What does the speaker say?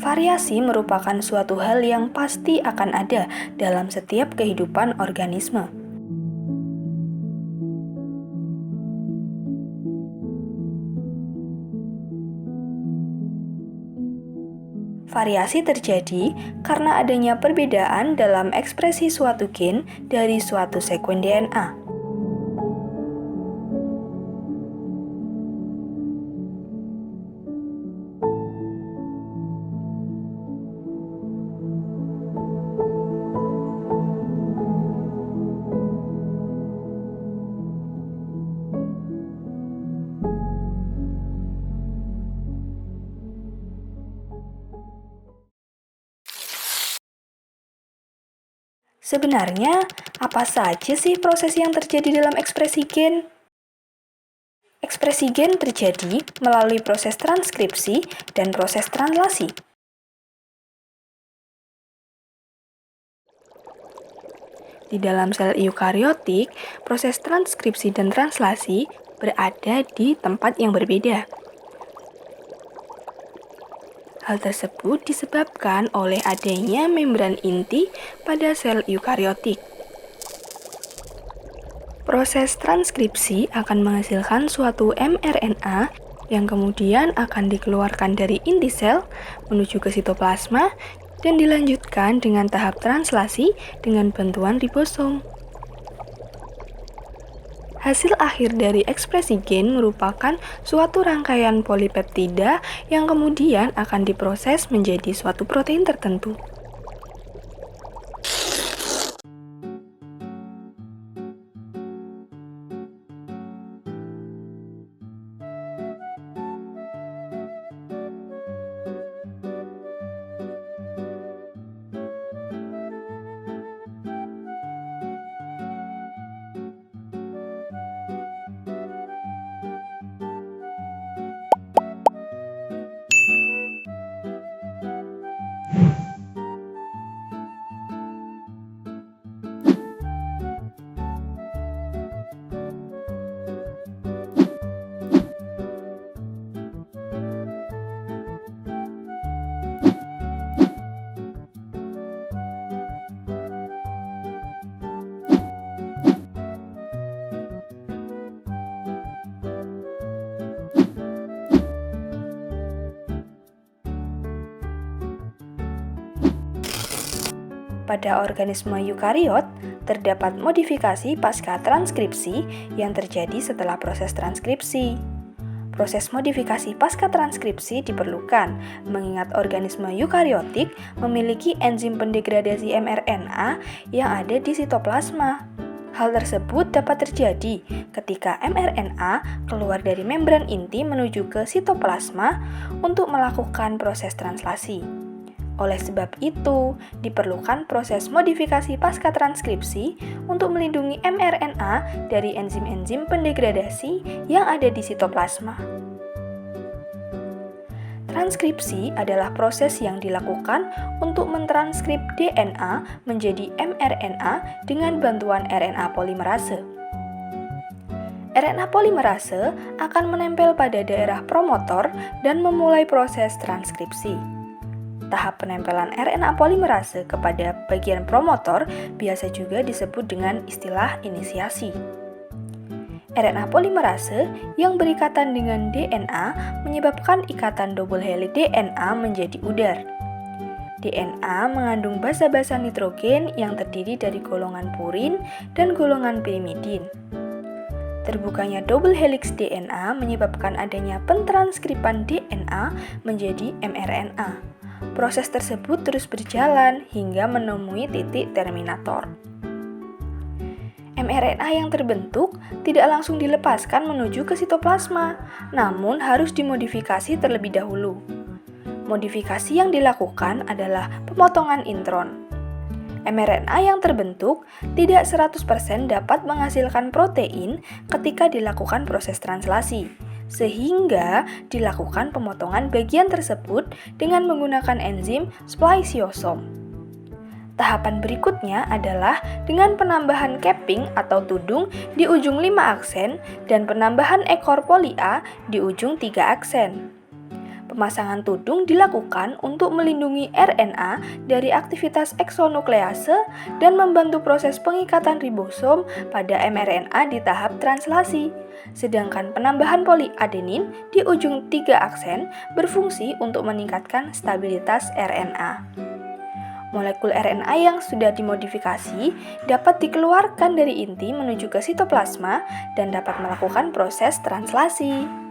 Variasi merupakan suatu hal yang pasti akan ada dalam setiap kehidupan organisme. Variasi terjadi karena adanya perbedaan dalam ekspresi suatu gen dari suatu sekuen DNA. Sebenarnya, apa saja sih proses yang terjadi dalam ekspresi gen? Ekspresi gen terjadi melalui proses transkripsi dan proses translasi. Di dalam sel eukariotik, proses transkripsi dan translasi berada di tempat yang berbeda. Hal tersebut disebabkan oleh adanya membran inti pada sel eukariotik. Proses transkripsi akan menghasilkan suatu mRNA yang kemudian akan dikeluarkan dari inti sel menuju ke sitoplasma dan dilanjutkan dengan tahap translasi dengan bantuan ribosom. Hasil akhir dari ekspresi gen merupakan suatu rangkaian polipeptida yang kemudian akan diproses menjadi suatu protein tertentu. Pada organisme eukariot, terdapat modifikasi pasca transkripsi yang terjadi setelah proses transkripsi. Proses modifikasi pasca transkripsi diperlukan mengingat organisme eukariotik memiliki enzim pendegradasi mRNA yang ada di sitoplasma. Hal tersebut dapat terjadi ketika mRNA keluar dari membran inti menuju ke sitoplasma untuk melakukan proses translasi. Oleh sebab itu, diperlukan proses modifikasi pasca transkripsi untuk melindungi mRNA dari enzim-enzim pendegradasi yang ada di sitoplasma. Transkripsi adalah proses yang dilakukan untuk mentranskrip DNA menjadi mRNA dengan bantuan RNA polimerase. RNA polimerase akan menempel pada daerah promotor dan memulai proses transkripsi. Tahap penempelan RNA polimerase kepada bagian promotor biasa juga disebut dengan istilah inisiasi. RNA polimerase yang berikatan dengan DNA menyebabkan ikatan double helix DNA menjadi udar. DNA mengandung basa-basa nitrogen yang terdiri dari golongan purin dan golongan pirimidin. Terbukanya double helix DNA menyebabkan adanya pentranskripan DNA menjadi mRNA. Proses tersebut terus berjalan hingga menemui titik terminator. mRNA yang terbentuk tidak langsung dilepaskan menuju ke sitoplasma, namun harus dimodifikasi terlebih dahulu. Modifikasi yang dilakukan adalah pemotongan intron. mRNA yang terbentuk tidak 100% dapat menghasilkan protein ketika dilakukan proses translasi, sehingga dilakukan pemotongan bagian tersebut dengan menggunakan enzim spliceosome. Tahapan berikutnya adalah dengan penambahan capping atau tudung di ujung 5 aksen dan penambahan ekor poli A di ujung 3 aksen. Pemasangan tudung dilakukan untuk melindungi RNA dari aktivitas eksonuklease dan membantu proses pengikatan ribosom pada mRNA di tahap translasi. Sedangkan penambahan poliadenin di ujung 3 aksen berfungsi untuk meningkatkan stabilitas RNA. Molekul RNA yang sudah dimodifikasi dapat dikeluarkan dari inti menuju ke sitoplasma dan dapat melakukan proses translasi.